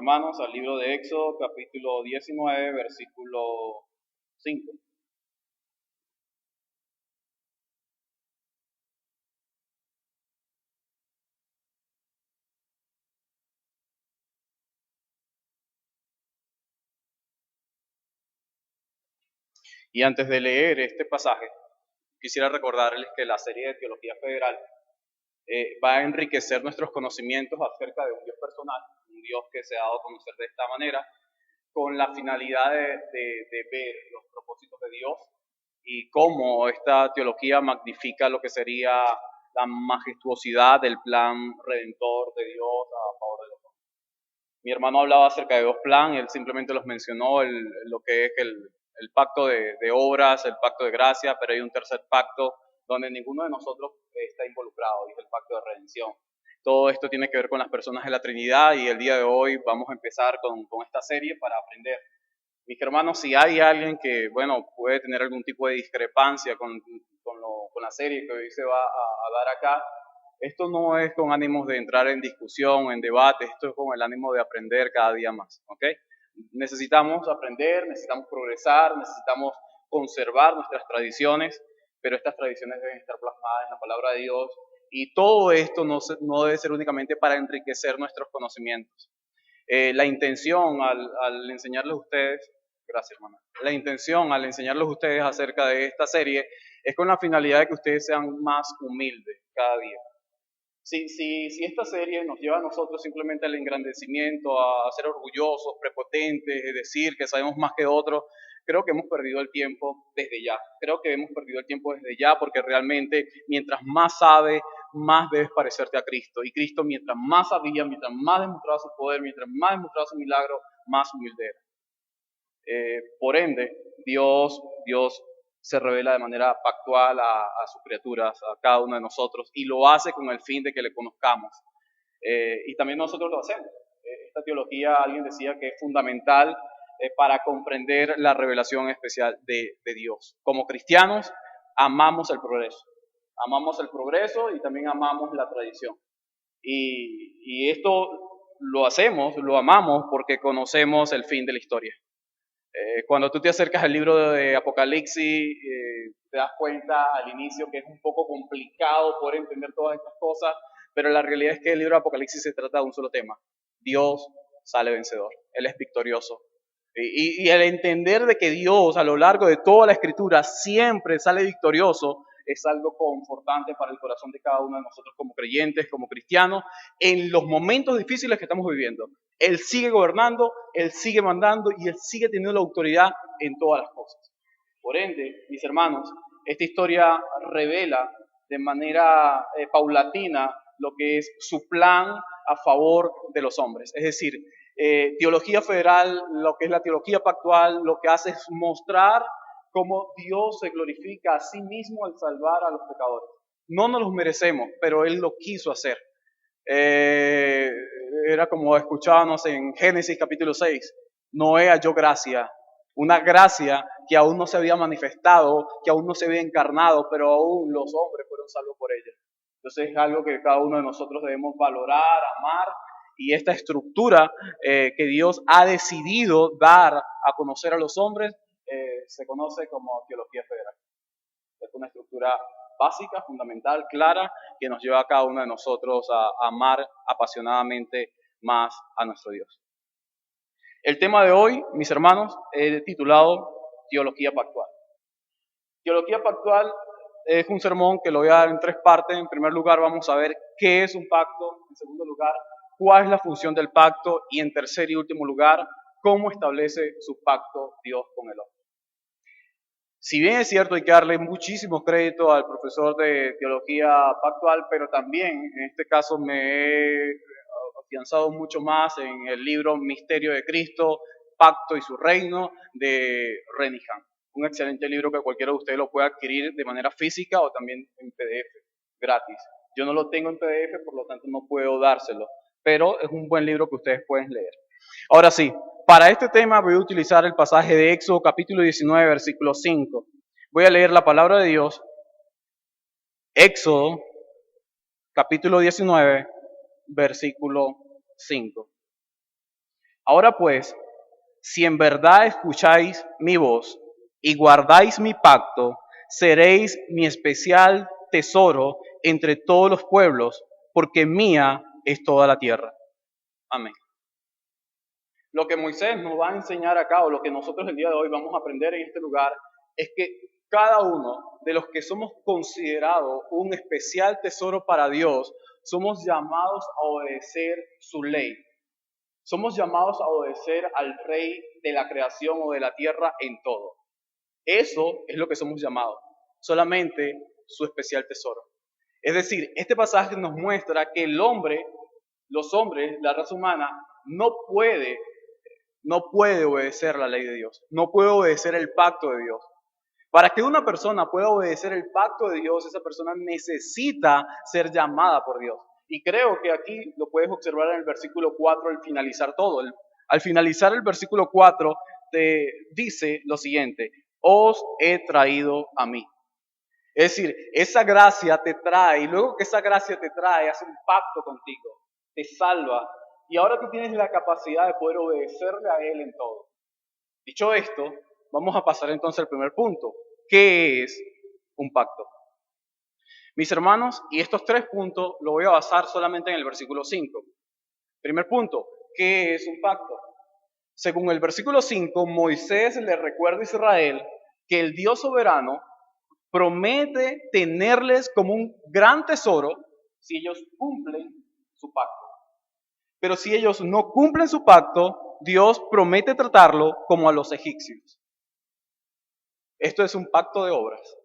hermanos al libro de Éxodo, capítulo 19, versículo 5. Y antes de leer este pasaje, quisiera recordarles que la serie de Teología Federal va a enriquecer nuestros conocimientos acerca de un Dios personal, un Dios que se ha dado a conocer de esta manera, con la finalidad de ver los propósitos de Dios y cómo esta teología magnifica lo que sería la majestuosidad del plan redentor de Dios a favor de los hombres. Mi hermano hablaba acerca de dos planes, él simplemente los mencionó, lo que es el pacto de obras, el pacto de gracia, pero hay un tercer pacto donde ninguno de nosotros está involucrado, y es el pacto de redención. Todo esto tiene que ver con las personas de la Trinidad y el día de hoy vamos a empezar con esta serie para aprender. Mis hermanos, si hay alguien que, bueno, puede tener algún tipo de discrepancia con la serie que hoy se va a dar acá, esto no es con ánimos de entrar en discusión, en debate, esto es con el ánimo de aprender cada día más, ¿ok? Necesitamos aprender, necesitamos progresar, necesitamos conservar nuestras tradiciones, pero estas tradiciones deben estar plasmadas en la palabra de Dios y todo esto no debe ser únicamente para enriquecer nuestros conocimientos. La intención al enseñarles a ustedes, gracias hermana, la intención al enseñarles a ustedes acerca de esta serie es con la finalidad de que ustedes sean más humildes cada día. Si esta serie nos lleva a nosotros simplemente al engrandecimiento, a ser orgullosos, prepotentes, es decir, que sabemos más que otros, creo que hemos perdido el tiempo desde ya. Creo que hemos perdido el tiempo desde ya porque realmente mientras más sabes, más debes parecerte a Cristo. Y Cristo mientras más sabía, mientras más demostraba su poder, mientras más demostraba su milagro, más humilde era. Por ende, Dios se revela de manera pactual a sus criaturas, a cada uno de nosotros, y lo hace con el fin de que le conozcamos. Y también nosotros lo hacemos. Esta teología, alguien decía que es fundamental para comprender la revelación especial de Dios. Como cristianos, amamos el progreso. Amamos el progreso y también amamos la tradición. Y esto lo hacemos, lo amamos porque conocemos el fin de la historia. Cuando tú te acercas al libro de Apocalipsis, te das cuenta al inicio que es un poco complicado poder entender todas estas cosas, pero la realidad es que el libro de Apocalipsis se trata de un solo tema. Dios sale vencedor, Él es victorioso. Y el entender de que Dios a lo largo de toda la Escritura siempre sale victorioso es algo confortante para el corazón de cada uno de nosotros como creyentes, como cristianos, en los momentos difíciles que estamos viviendo. Él sigue gobernando, Él sigue mandando y Él sigue teniendo la autoridad en todas las cosas. Por ende, mis hermanos, esta historia revela de manera paulatina lo que es su plan a favor de los hombres. Es decir, teología federal, lo que es la teología pactual, lo que hace es mostrar cómo Dios se glorifica a sí mismo al salvar a los pecadores. No nos los merecemos, pero Él lo quiso hacer. Era como escuchábamos en Génesis capítulo 6, Noé halló gracia, una gracia que aún no se había manifestado, que aún no se había encarnado, pero aún los hombres fueron salvos por ella. Entonces es algo que cada uno de nosotros debemos valorar, amar, y esta estructura que Dios ha decidido dar a conocer a los hombres se conoce como teología federal. Es una estructura básica, fundamental, clara, que nos lleva a cada uno de nosotros a amar apasionadamente más a nuestro Dios. El tema de hoy, mis hermanos, es titulado Teología Pactual. Teología Pactual es un sermón que lo voy a dar en tres partes. En primer lugar, vamos a ver qué es un pacto. En segundo lugar, cuál es la función del pacto. Y en tercer y último lugar, cómo establece su pacto Dios con el hombre. Si bien es cierto, hay que darle muchísimo crédito al profesor de teología pactual, pero también en este caso me he afianzado mucho más en el libro Misterio de Cristo, Pacto y su Reino, de Renihan. Un excelente libro que cualquiera de ustedes lo puede adquirir de manera física o también en PDF, gratis. Yo no lo tengo en PDF, por lo tanto no puedo dárselo, pero es un buen libro que ustedes pueden leer. Ahora sí, para este tema voy a utilizar el pasaje de Éxodo capítulo 19, versículo 5. Voy a leer la palabra de Dios. Éxodo capítulo 19, versículo 5. Ahora pues, si en verdad escucháis mi voz y guardáis mi pacto, seréis mi especial tesoro entre todos los pueblos, porque mía es toda la tierra. Amén. Lo que Moisés nos va a enseñar acá, o lo que nosotros el día de hoy vamos a aprender en este lugar, es que cada uno de los que somos considerados un especial tesoro para Dios, somos llamados a obedecer su ley. Somos llamados a obedecer al Rey de la creación o de la tierra en todo. Eso es lo que somos llamados, solamente su especial tesoro. Es decir, este pasaje nos muestra que el hombre, los hombres, la raza humana, no puede obedecer la ley de Dios, no puede obedecer el pacto de Dios. Para que una persona pueda obedecer el pacto de Dios, esa persona necesita ser llamada por Dios. Y creo que aquí lo puedes observar en el versículo 4 al finalizar todo. Al finalizar el versículo 4 te dice lo siguiente: os he traído a mí. Es decir, esa gracia te trae, y luego que esa gracia te trae, hace un pacto contigo, te salva, y ahora tú tienes la capacidad de poder obedecerle a Él en todo. Dicho esto, vamos a pasar entonces al primer punto. ¿Qué es un pacto? Mis hermanos, y estos 3 puntos lo voy a basar solamente en el versículo 5. Primer punto, ¿qué es un pacto? Según el versículo 5, Moisés le recuerda a Israel que el Dios soberano promete tenerles como un gran tesoro si ellos cumplen su pacto. Pero si ellos no cumplen su pacto, Dios promete tratarlo como a los egipcios. Esto es un pacto de obras.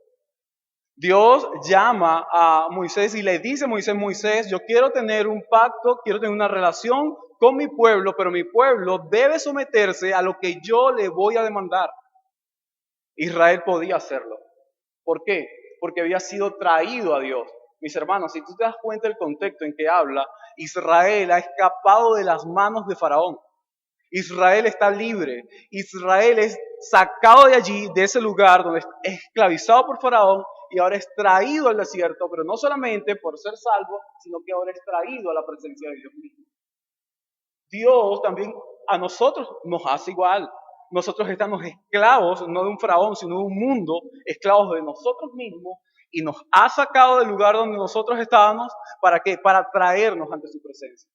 Dios llama a Moisés y le dice a Moisés: Moisés, yo quiero tener un pacto, quiero tener una relación con mi pueblo, pero mi pueblo debe someterse a lo que yo le voy a demandar. Israel podía hacerlo. ¿Por qué? Porque había sido traído a Dios. Mis hermanos, si tú te das cuenta del contexto en que habla, Israel ha escapado de las manos de Faraón. Israel está libre. Israel es sacado de allí, de ese lugar donde es esclavizado por Faraón y ahora es traído al desierto, pero no solamente por ser salvo, sino que ahora es traído a la presencia de Dios mismo. Dios también a nosotros nos hace igual. Nosotros estamos esclavos, no de un faraón, sino de un mundo, esclavos de nosotros mismos, y nos ha sacado del lugar donde nosotros estábamos. ¿Para qué? Para traernos ante su presencia.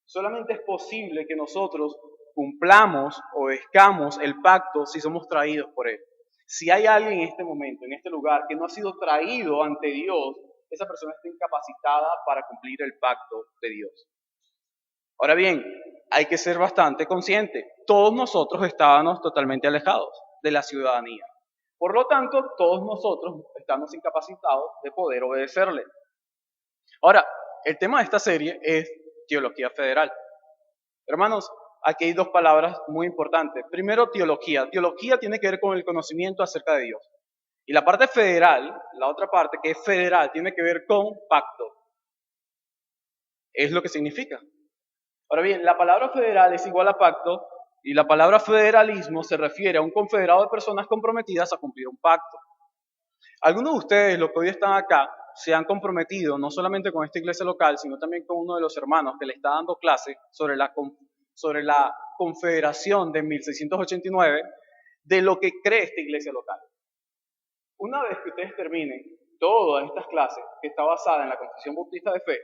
Solamente es posible que nosotros cumplamos o obedezcamos el pacto si somos traídos por Él. Si hay alguien en este momento, en este lugar, que no ha sido traído ante Dios, esa persona está incapacitada para cumplir el pacto de Dios. Ahora bien, hay que ser bastante consciente. Todos nosotros estábamos totalmente alejados de la ciudadanía. Por lo tanto, todos nosotros estamos incapacitados de poder obedecerle. Ahora, el tema de esta serie es teología federal. Hermanos, aquí hay 2 palabras muy importantes. Primero, teología. Teología tiene que ver con el conocimiento acerca de Dios. Y la parte federal, la otra parte que es federal, tiene que ver con pacto. Es lo que significa. Ahora bien, la palabra federal es igual a pacto y la palabra federalismo se refiere a un confederado de personas comprometidas a cumplir un pacto. Algunos de ustedes, los que hoy están acá, se han comprometido no solamente con esta iglesia local, sino también con uno de los hermanos que le está dando clase sobre la confederación de 1689, de lo que cree esta iglesia local. Una vez que ustedes terminen todas estas clases, que está basada en la Confesión Bautista de Fe,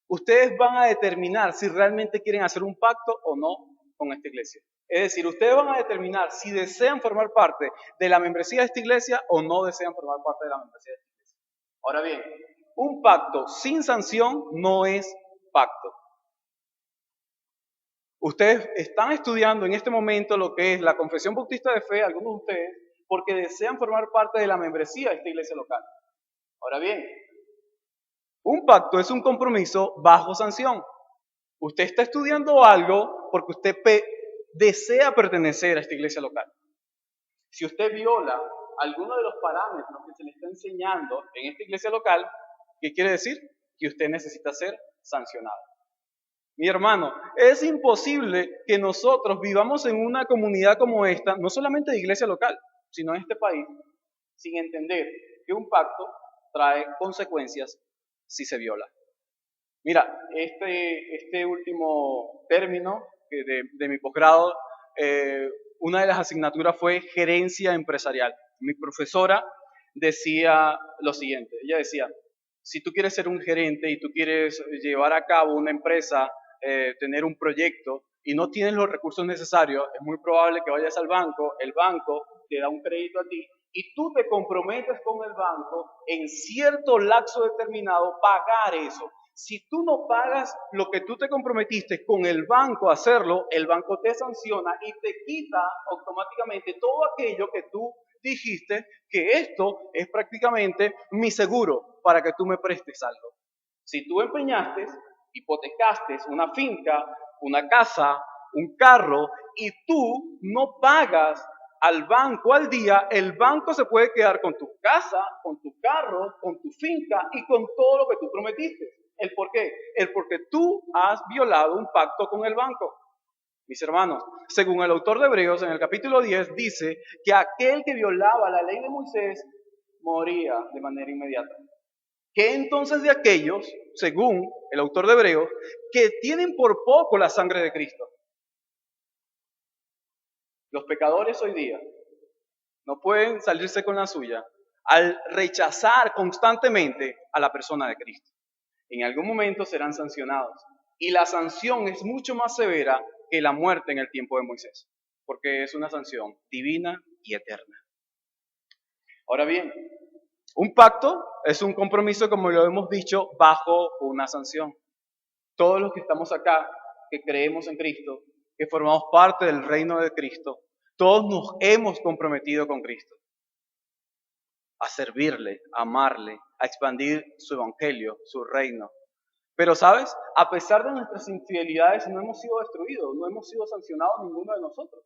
ustedes van a determinar si realmente quieren hacer un pacto o no con esta iglesia. Es decir, ustedes van a determinar si desean formar parte de la membresía de esta iglesia o no desean formar parte de la membresía de esta iglesia. Ahora bien, un pacto sin sanción no es pacto. Ustedes están estudiando en este momento lo que es la Confesión Bautista de Fe, algunos de ustedes, porque desean formar parte de la membresía de esta iglesia local. Ahora bien, un pacto es un compromiso bajo sanción. Usted está estudiando algo porque usted desea pertenecer a esta iglesia local. Si usted viola alguno de los parámetros que se le está enseñando en esta iglesia local, ¿qué quiere decir? Que usted necesita ser sancionado. Mi hermano, es imposible que nosotros vivamos en una comunidad como esta, no solamente de iglesia local, sino en este país, sin entender que un pacto trae consecuencias si se viola. Mira, este último término de mi posgrado, una de las asignaturas fue gerencia empresarial. Mi profesora decía lo siguiente, ella decía, si tú quieres ser un gerente y tú quieres llevar a cabo una empresa, tener un proyecto y no tienes los recursos necesarios, es muy probable que vayas al banco, el banco te da un crédito a ti y tú te comprometes con el banco en cierto lapso determinado pagar eso. Si tú no pagas lo que tú te comprometiste con el banco a hacerlo, el banco te sanciona y te quita automáticamente todo aquello que tú dijiste que esto es prácticamente mi seguro para que tú me prestes algo. Si tú empeñaste, hipotecaste una finca, una casa, un carro y tú no pagas al banco al día, el banco se puede quedar con tu casa, con tu carro, con tu finca y con todo lo que tú prometiste. ¿El por qué? El porque tú has violado un pacto con el banco. Mis hermanos, según el autor de Hebreos, en el capítulo 10, dice que aquel que violaba la ley de Moisés moría de manera inmediata. ¿Qué entonces de aquellos, según el autor de Hebreos, que tienen por poco la sangre de Cristo? Los pecadores hoy día no pueden salirse con la suya al rechazar constantemente a la persona de Cristo. En algún momento serán sancionados. Y la sanción es mucho más severa que la muerte en el tiempo de Moisés, porque es una sanción divina y eterna. Ahora bien, un pacto es un compromiso, como lo hemos dicho, bajo una sanción. Todos los que estamos acá, que creemos en Cristo, que formamos parte del reino de Cristo, todos nos hemos comprometido con Cristo a servirle, a amarle, a expandir su evangelio, su reino. Pero, ¿sabes? A pesar de nuestras infidelidades, no hemos sido destruidos, no hemos sido sancionados ninguno de nosotros.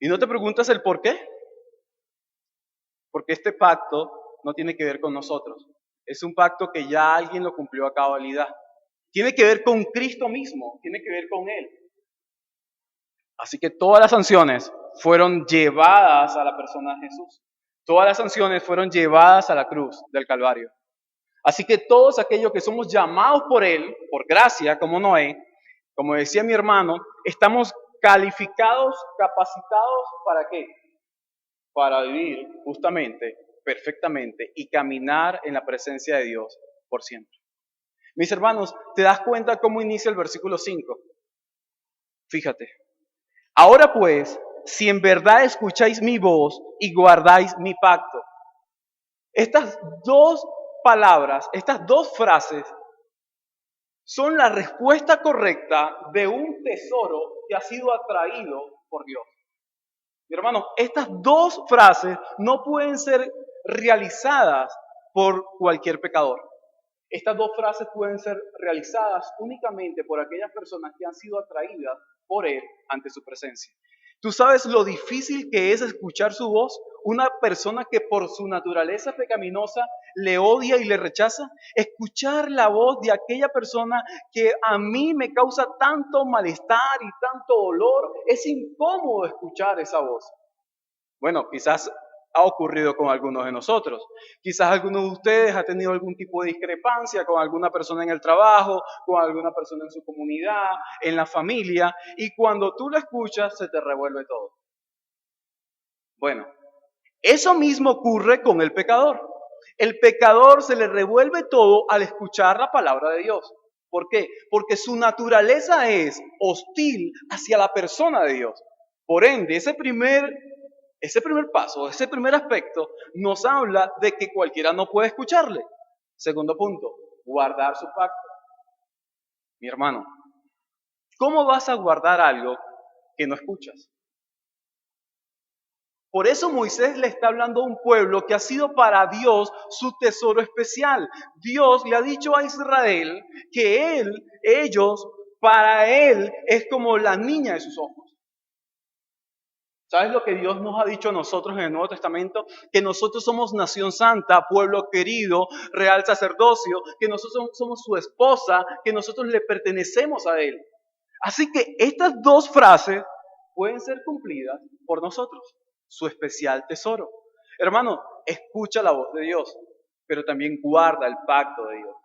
¿Y no te preguntas el por qué? Porque este pacto no tiene que ver con nosotros. Es un pacto que ya alguien lo cumplió a cabalidad. Tiene que ver con Cristo mismo, tiene que ver con Él. Así que todas las sanciones fueron llevadas a la persona de Jesús. Todas las sanciones fueron llevadas a la cruz del Calvario. Así que todos aquellos que somos llamados por Él, por gracia, como Noé, como decía mi hermano, estamos calificados, capacitados, ¿para qué? Para vivir justamente, perfectamente y caminar en la presencia de Dios por siempre. Mis hermanos, ¿te das cuenta cómo inicia el versículo 5? Fíjate. Ahora pues, si en verdad escucháis mi voz y guardáis mi pacto. Estas dos palabras, estas dos frases, son la respuesta correcta de un tesoro que ha sido atraído por Dios. Mi hermano, estas dos frases no pueden ser realizadas por cualquier pecador. Estas dos frases pueden ser realizadas únicamente por aquellas personas que han sido atraídas por Él ante su presencia. ¿Tú sabes lo difícil que es escuchar su voz? Una persona que por su naturaleza pecaminosa le odia y le rechaza. Escuchar la voz de aquella persona que a mí me causa tanto malestar y tanto dolor. Es incómodo escuchar esa voz. Bueno, quizás ha ocurrido con algunos de nosotros. Quizás algunos de ustedes ha tenido algún tipo de discrepancia con alguna persona en el trabajo, con alguna persona en su comunidad, en la familia, y cuando tú lo escuchas se te revuelve todo. Bueno, eso mismo ocurre con el pecador. El pecador se le revuelve todo al escuchar la palabra de Dios. ¿Por qué? Porque su naturaleza es hostil hacia la persona de Dios. Por ende, ese primer paso, ese primer aspecto, nos habla de que cualquiera no puede escucharle. Segundo punto, guardar su pacto. Mi hermano, ¿cómo vas a guardar algo que no escuchas? Por eso Moisés le está hablando a un pueblo que ha sido para Dios su tesoro especial. Dios le ha dicho a Israel que ellos, para él, es como la niña de sus ojos. ¿Sabes lo que Dios nos ha dicho a nosotros en el Nuevo Testamento? Que nosotros somos nación santa, pueblo querido, real sacerdocio, que nosotros somos su esposa, que nosotros le pertenecemos a Él. Así que estas dos frases pueden ser cumplidas por nosotros, su especial tesoro. Hermano, escucha la voz de Dios, pero también guarda el pacto de Dios.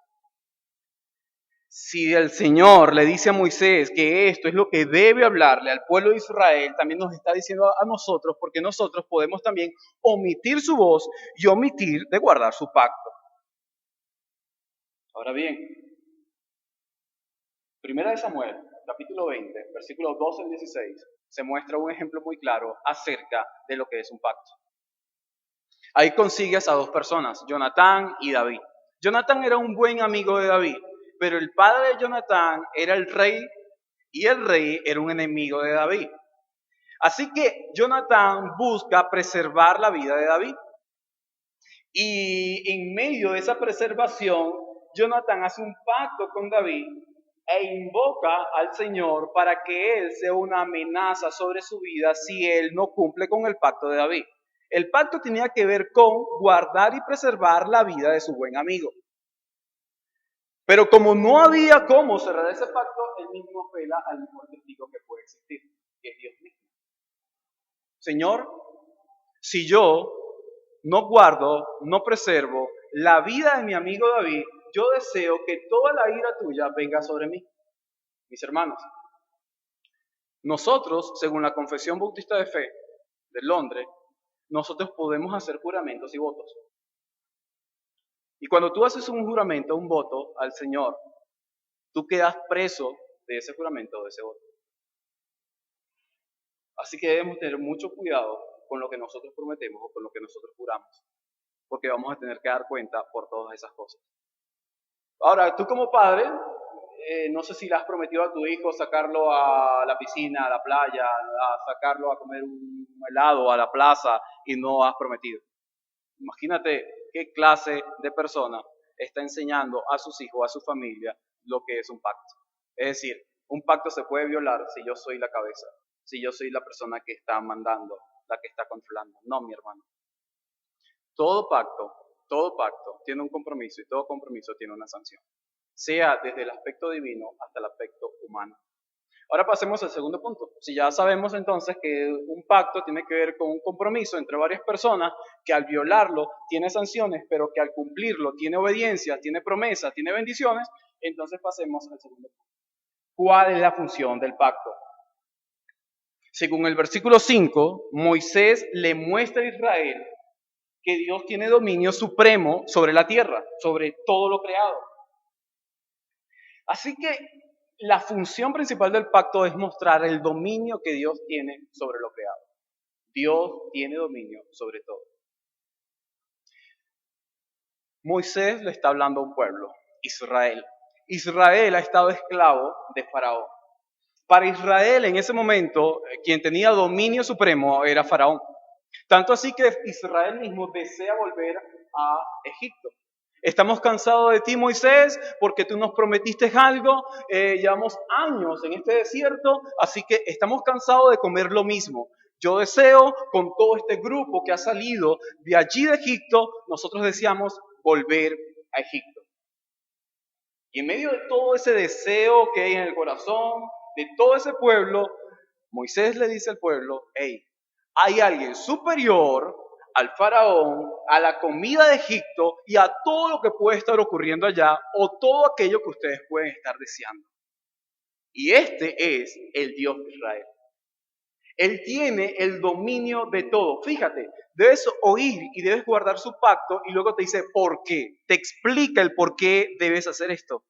Si el Señor le dice a Moisés que esto es lo que debe hablarle al pueblo de Israel, también nos está diciendo a nosotros, porque nosotros podemos también omitir su voz y omitir de guardar su pacto. Ahora bien, Primera de Samuel, capítulo 20, versículos 12 al 16, se muestra un ejemplo muy claro acerca de lo que es un pacto. Ahí consigues a dos personas, Jonatán y David. Jonatán era un buen amigo de David, pero el padre de Jonatán era el rey y el rey era un enemigo de David. Así que Jonatán busca preservar la vida de David. Y en medio de esa preservación, Jonatán hace un pacto con David e invoca al Señor para que él sea una amenaza sobre su vida si él no cumple con el pacto de David. El pacto tenía que ver con guardar y preservar la vida de su buen amigo. Pero como no había cómo cerrar ese pacto, él mismo apela al mejor testigo que puede existir, que es Dios mismo. Señor, si yo no guardo, no preservo la vida de mi amigo David, yo deseo que toda la ira tuya venga sobre mí. Mis hermanos, nosotros, según la Confesión Bautista de Fe de Londres, nosotros podemos hacer juramentos y votos. Y cuando tú haces un juramento, un voto al Señor, tú quedas preso de ese juramento o de ese voto. Así que debemos tener mucho cuidado con lo que nosotros prometemos o con lo que nosotros juramos, porque vamos a tener que dar cuenta por todas esas cosas. Ahora, tú como padre, no sé si le has prometido a tu hijo sacarlo a la piscina, a la playa, a sacarlo a comer un helado, a la plaza, y no has prometido. Imagínate qué clase de persona está enseñando a sus hijos, a su familia, lo que es un pacto. Es decir, un pacto se puede violar si yo soy la cabeza, si yo soy la persona que está mandando, la que está controlando. No, mi hermano. Todo pacto tiene un compromiso y todo compromiso tiene una sanción, sea desde el aspecto divino hasta el aspecto humano. Ahora pasemos al segundo punto. Si ya sabemos entonces que un pacto tiene que ver con un compromiso entre varias personas, que al violarlo tiene sanciones, pero que al cumplirlo tiene obediencia, tiene promesa, tiene bendiciones, entonces pasemos al segundo punto. ¿Cuál es la función del pacto? Según el versículo 5, Moisés le muestra a Israel que Dios tiene dominio supremo sobre la tierra, sobre todo lo creado. Así que la función principal del pacto es mostrar el dominio que Dios tiene sobre lo creado. Dios tiene dominio sobre todo. Moisés le está hablando a un pueblo, Israel. Israel ha estado esclavo de Faraón. Para Israel en ese momento, quien tenía dominio supremo era Faraón. Tanto así que Israel mismo desea volver a Egipto. Estamos cansados de ti, Moisés, porque tú nos prometiste algo. Llevamos años en este desierto, así que estamos cansados de comer lo mismo. Yo deseo, con todo este grupo que ha salido de allí de Egipto, nosotros deseamos volver a Egipto. Y en medio de todo ese deseo que hay en el corazón de todo ese pueblo, Moisés le dice al pueblo, hey, hay alguien superior al faraón, a la comida de Egipto y a todo lo que puede estar ocurriendo allá o todo aquello que ustedes pueden estar deseando. Y este es el Dios de Israel. Él tiene el dominio de todo. Fíjate, debes oír y debes guardar su pacto y luego te dice por qué. Te explica el por qué debes hacer esto.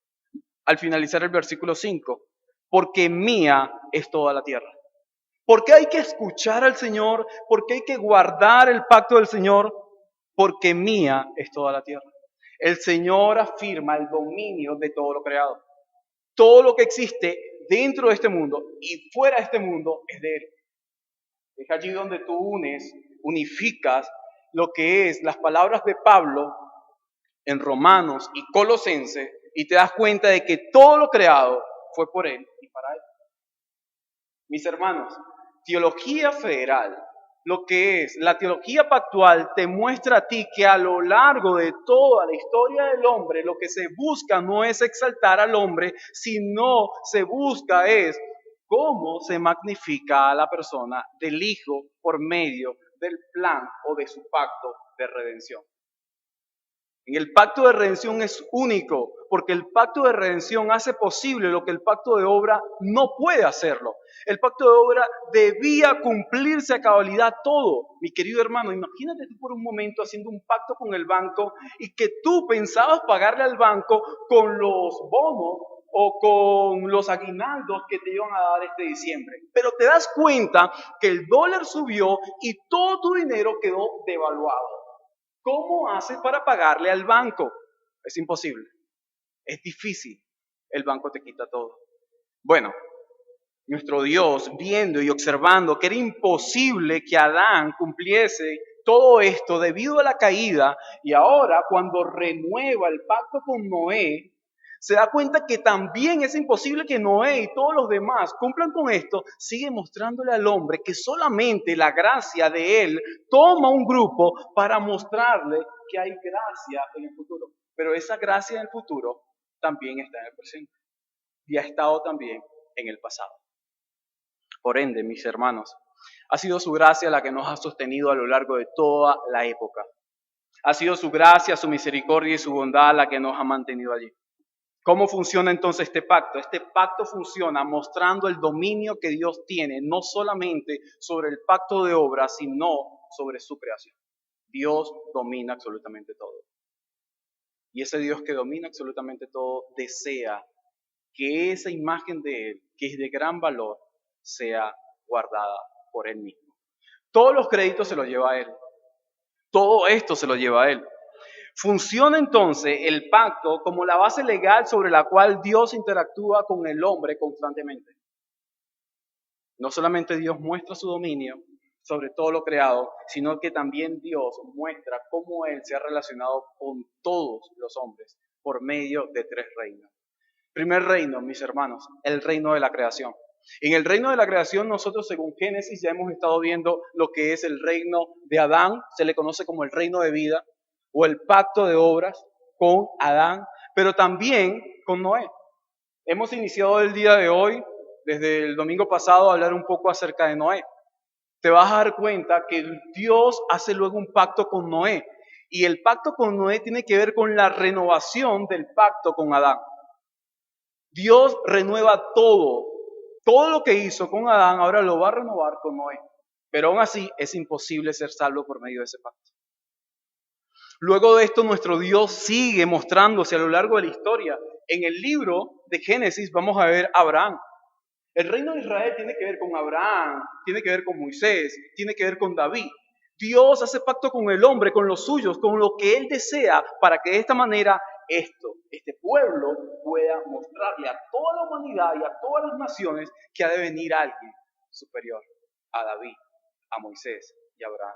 Al finalizar el versículo 5, porque mía es toda la tierra. ¿Por qué hay que escuchar al Señor? ¿Por qué hay que guardar el pacto del Señor? Porque mía es toda la tierra. El Señor afirma el dominio de todo lo creado. Todo lo que existe dentro de este mundo y fuera de este mundo es de Él. Es allí donde tú unificas lo que es las palabras de Pablo en Romanos y Colosenses y te das cuenta de que todo lo creado fue por Él y para Él. Mis hermanos, teología federal, lo que es la teología pactual, te muestra a ti que a lo largo de toda la historia del hombre, lo que se busca no es exaltar al hombre, sino se busca es cómo se magnifica a la persona del Hijo por medio del plan o de su pacto de redención. En el pacto de redención es único, porque el pacto de redención hace posible lo que el pacto de obra no puede hacerlo. El pacto de obra debía cumplirse a cabalidad todo. Mi querido hermano, imagínate tú por un momento haciendo un pacto con el banco y que tú pensabas pagarle al banco con los bonos o con los aguinaldos que te iban a dar este diciembre. Pero te das cuenta que el dólar subió y todo tu dinero quedó devaluado. ¿Cómo haces para pagarle al banco? Es imposible. Es difícil. El banco te quita todo. Bueno, nuestro Dios, viendo y observando que era imposible que Adán cumpliese todo esto debido a la caída, y ahora cuando renueva el pacto con Noé, se da cuenta que también es imposible que Noé y todos los demás cumplan con esto, sigue mostrándole al hombre que solamente la gracia de él toma un grupo para mostrarle que hay gracia en el futuro. Pero esa gracia en el futuro también está en el presente y ha estado también en el pasado. Por ende, mis hermanos, ha sido su gracia la que nos ha sostenido a lo largo de toda la época. Ha sido su gracia, su misericordia y su bondad la que nos ha mantenido allí. ¿Cómo funciona entonces este pacto? Este pacto funciona mostrando el dominio que Dios tiene, no solamente sobre el pacto de obra, sino sobre su creación. Dios domina absolutamente todo. Y ese Dios que domina absolutamente todo desea que esa imagen de Él, que es de gran valor, sea guardada por Él mismo. Todos los créditos se los lleva a Él. Todo esto se lo lleva a Él. Funciona entonces el pacto como la base legal sobre la cual Dios interactúa con el hombre constantemente. No solamente Dios muestra su dominio sobre todo lo creado, sino que también Dios muestra cómo Él se ha relacionado con todos los hombres por medio de 3 reinos. Primer reino, mis hermanos, el reino de la creación. En el reino de la creación nosotros, según Génesis, ya hemos estado viendo lo que es el reino de Adán, se le conoce como el reino de vida, o el pacto de obras con Adán, pero también con Noé. Hemos iniciado el día de hoy, desde el domingo pasado, a hablar un poco acerca de Noé. Te vas a dar cuenta que Dios hace luego un pacto con Noé, y el pacto con Noé tiene que ver con la renovación del pacto con Adán. Dios renueva todo lo que hizo con Adán, ahora lo va a renovar con Noé. Pero aún así es imposible ser salvo por medio de ese pacto. Luego de esto, nuestro Dios sigue mostrándose a lo largo de la historia. En el libro de Génesis vamos a ver a Abraham. El reino de Israel tiene que ver con Abraham, tiene que ver con Moisés, tiene que ver con David. Dios hace pacto con el hombre, con los suyos, con lo que Él desea, para que de esta manera este pueblo pueda mostrarle a toda la humanidad y a todas las naciones que ha de venir alguien superior a David, a Moisés y a Abraham.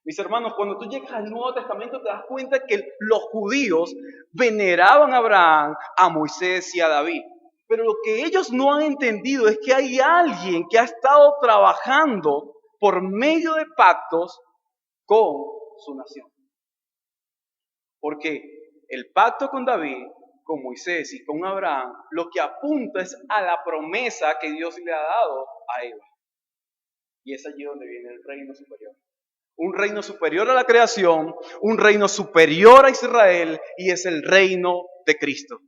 Mis hermanos, cuando tú llegas al Nuevo Testamento te das cuenta que los judíos veneraban a Abraham, a Moisés y a David. Pero lo que ellos no han entendido es que hay alguien que ha estado trabajando por medio de pactos con su nación. Porque el pacto con David, con Moisés y con Abraham, lo que apunta es a la promesa que Dios le ha dado a Eva. Y es allí donde viene el reino superior. Un reino superior a la creación, un reino superior a Israel, y es el reino de Cristo.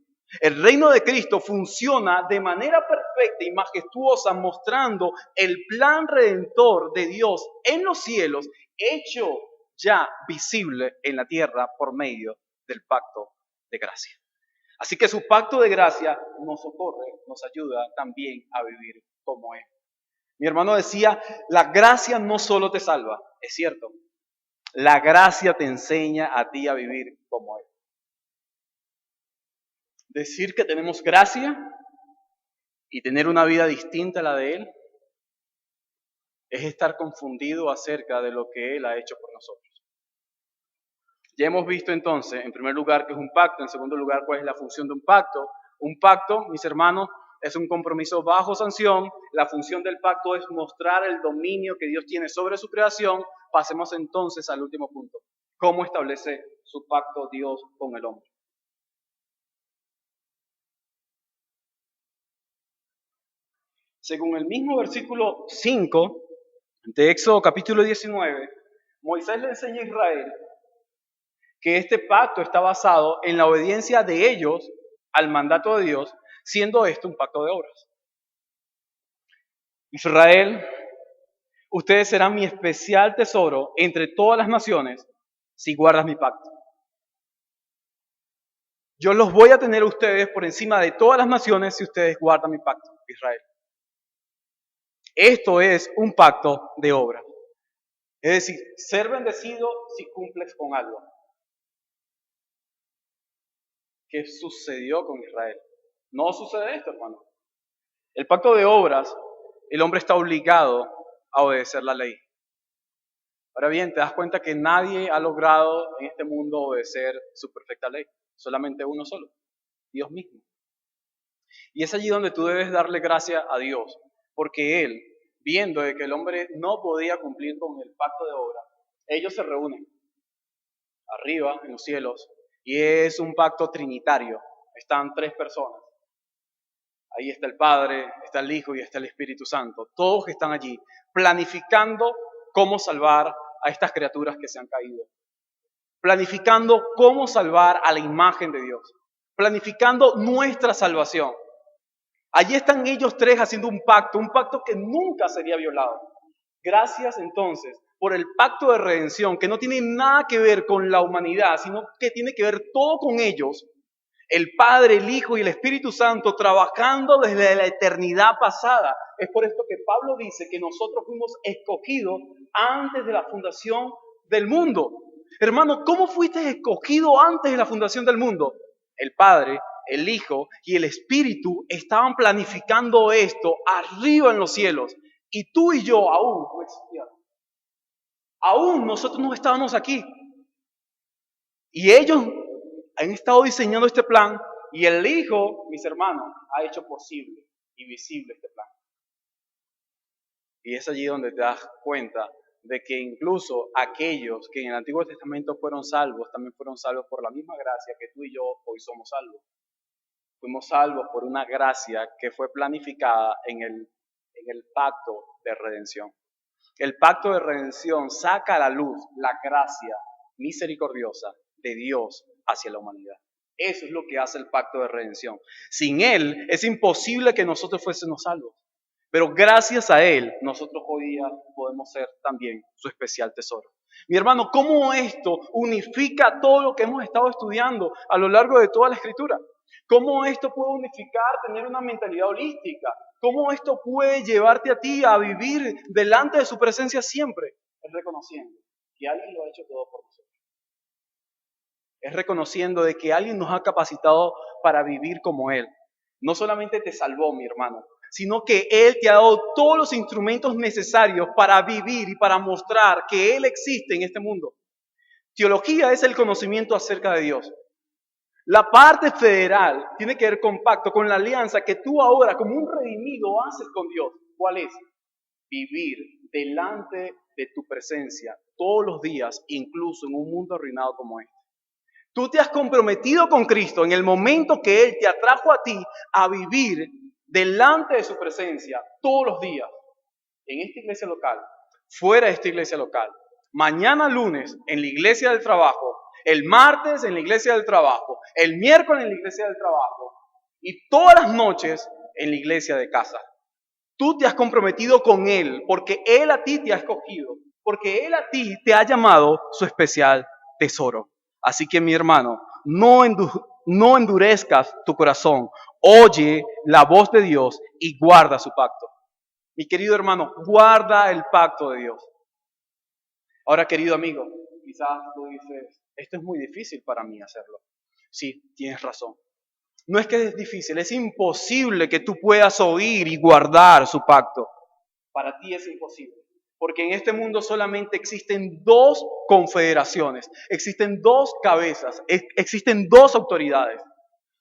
El reino de Cristo funciona de manera perfecta y majestuosa, mostrando el plan redentor de Dios en los cielos, hecho ya visible en la tierra por medio del pacto de gracia. Así que su pacto de gracia nos socorre, nos ayuda también a vivir como Él. Mi hermano decía, la gracia no solo te salva, es cierto, la gracia te enseña a ti a vivir como Él. Decir que tenemos gracia y tener una vida distinta a la de Él es estar confundido acerca de lo que Él ha hecho por nosotros. Ya hemos visto entonces, en primer lugar, que es un pacto, en segundo lugar, cuál es la función de un pacto. Un pacto, mis hermanos, es un compromiso bajo sanción. La función del pacto es mostrar el dominio que Dios tiene sobre su creación. Pasemos entonces al último punto. ¿Cómo establece su pacto Dios con el hombre? Según el mismo versículo 5 de Éxodo capítulo 19, Moisés le enseña a Israel que este pacto está basado en la obediencia de ellos al mandato de Dios, siendo esto un pacto de obras. Israel, ustedes serán mi especial tesoro entre todas las naciones si guardas mi pacto. Yo los voy a tener a ustedes por encima de todas las naciones si ustedes guardan mi pacto, Israel. Esto es un pacto de obra. Es decir, ser bendecido si cumples con algo. ¿Qué sucedió con Israel? No sucede esto, hermano. El pacto de obras, el hombre está obligado a obedecer la ley. Ahora bien, te das cuenta que nadie ha logrado en este mundo obedecer su perfecta ley. Solamente uno solo, Dios mismo. Y es allí donde tú debes darle gracias a Dios, porque Él, viendo de que el hombre no podía cumplir con el pacto de obra, ellos se reúnen arriba en los cielos y es un pacto trinitario. Están tres personas. Ahí está el Padre, está el Hijo y está el Espíritu Santo. Todos están allí planificando cómo salvar a estas criaturas que se han caído. Planificando cómo salvar a la imagen de Dios. Planificando nuestra salvación. Allí están ellos tres haciendo un pacto que nunca sería violado. Gracias entonces por el pacto de redención que no tiene nada que ver con la humanidad, sino que tiene que ver todo con ellos. El Padre, el Hijo y el Espíritu Santo trabajando desde la eternidad pasada. Es por esto que Pablo dice que nosotros fuimos escogidos antes de la fundación del mundo. Hermano, ¿cómo fuiste escogido antes de la fundación del mundo? El Padre, el Hijo y el Espíritu estaban planificando esto arriba en los cielos. Y tú y yo aún no existíamos. Aún nosotros no estábamos aquí. Y ellos han estado diseñando este plan y el Hijo, mis hermanos, ha hecho posible y visible este plan. Y es allí donde te das cuenta de que incluso aquellos que en el Antiguo Testamento fueron salvos, también fueron salvos por la misma gracia que tú y yo hoy somos salvos. Fuimos salvos por una gracia que fue planificada en el pacto de redención. El pacto de redención saca a la luz la gracia misericordiosa de Dios hacia la humanidad. Eso es lo que hace el pacto de redención. Sin Él es imposible que nosotros fuésemos salvos. Pero gracias a Él, nosotros hoy día podemos ser también su especial tesoro. Mi hermano, ¿cómo esto unifica todo lo que hemos estado estudiando a lo largo de toda la Escritura? ¿Cómo esto puede unificar, tener una mentalidad holística? ¿Cómo esto puede llevarte a ti a vivir delante de su presencia siempre? Es reconociendo que alguien lo ha hecho todo por nosotros. Es reconociendo de que alguien nos ha capacitado para vivir como Él. No solamente te salvó, mi hermano, sino que Él te ha dado todos los instrumentos necesarios para vivir y para mostrar que Él existe en este mundo. Teología es el conocimiento acerca de Dios. La parte federal tiene que ver con pacto, con la alianza que tú ahora como un redimido haces con Dios. ¿Cuál es? Vivir delante de tu presencia todos los días, incluso en un mundo arruinado como este. Tú te has comprometido con Cristo en el momento que Él te atrajo a ti a vivir delante de su presencia todos los días, en esta iglesia local, fuera de esta iglesia local, mañana lunes en la iglesia del trabajo, el martes en la iglesia del trabajo, el miércoles en la iglesia del trabajo y todas las noches en la iglesia de casa. Tú te has comprometido con Él porque Él a ti te ha escogido, porque Él a ti te ha llamado su especial tesoro. Así que mi hermano, no endurezcas tu corazón, oye la voz de Dios y guarda su pacto. Mi querido hermano, guarda el pacto de Dios. Ahora, querido amigo, quizás tú dices, esto es muy difícil para mí hacerlo. Sí, tienes razón. No es que es difícil, es imposible que tú puedas oír y guardar su pacto. Para ti es imposible. Porque en este mundo solamente existen dos confederaciones, existen dos cabezas, existen dos autoridades.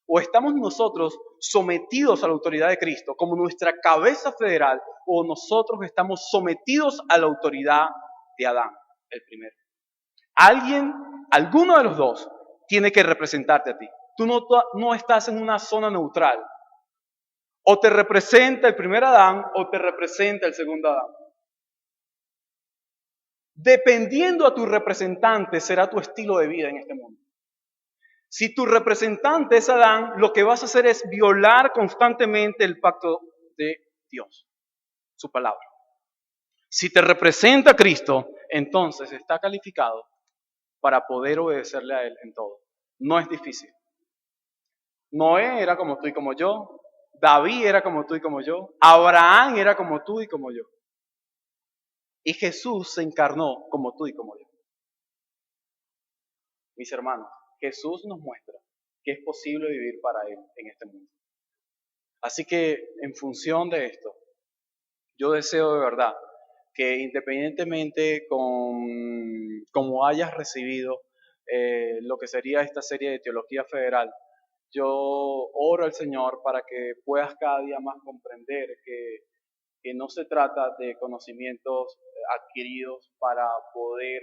O estamos nosotros sometidos a la autoridad de Cristo como nuestra cabeza federal, o nosotros estamos sometidos a la autoridad de Adán, el primero. Alguno de los dos tiene que representarte a ti. Tú no estás en una zona neutral. O te representa el primer Adán o te representa el segundo Adán. Dependiendo a tu representante será tu estilo de vida en este mundo. Si tu representante es Adán, lo que vas a hacer es violar constantemente el pacto de Dios, su palabra. Si te representa Cristo, entonces está calificado para poder obedecerle a Él en todo. No es difícil. Noé era como tú y como yo. David era como tú y como yo. Abraham era como tú y como yo. Y Jesús se encarnó como tú y como yo. Mis hermanos, Jesús nos muestra que es posible vivir para Él en este mundo. Así que en función de esto, yo deseo de verdad que independientemente con cómo hayas recibido lo que sería esta serie de Teología Federal, yo oro al Señor para que puedas cada día más comprender que no se trata de conocimientos adquiridos para poder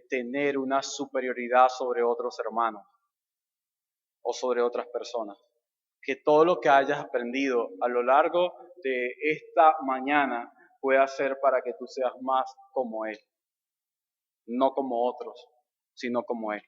tener una superioridad sobre otros hermanos o sobre otras personas. Que todo lo que hayas aprendido a lo largo de esta mañana pueda ser para que tú seas más como Él, no como otros, sino como Él.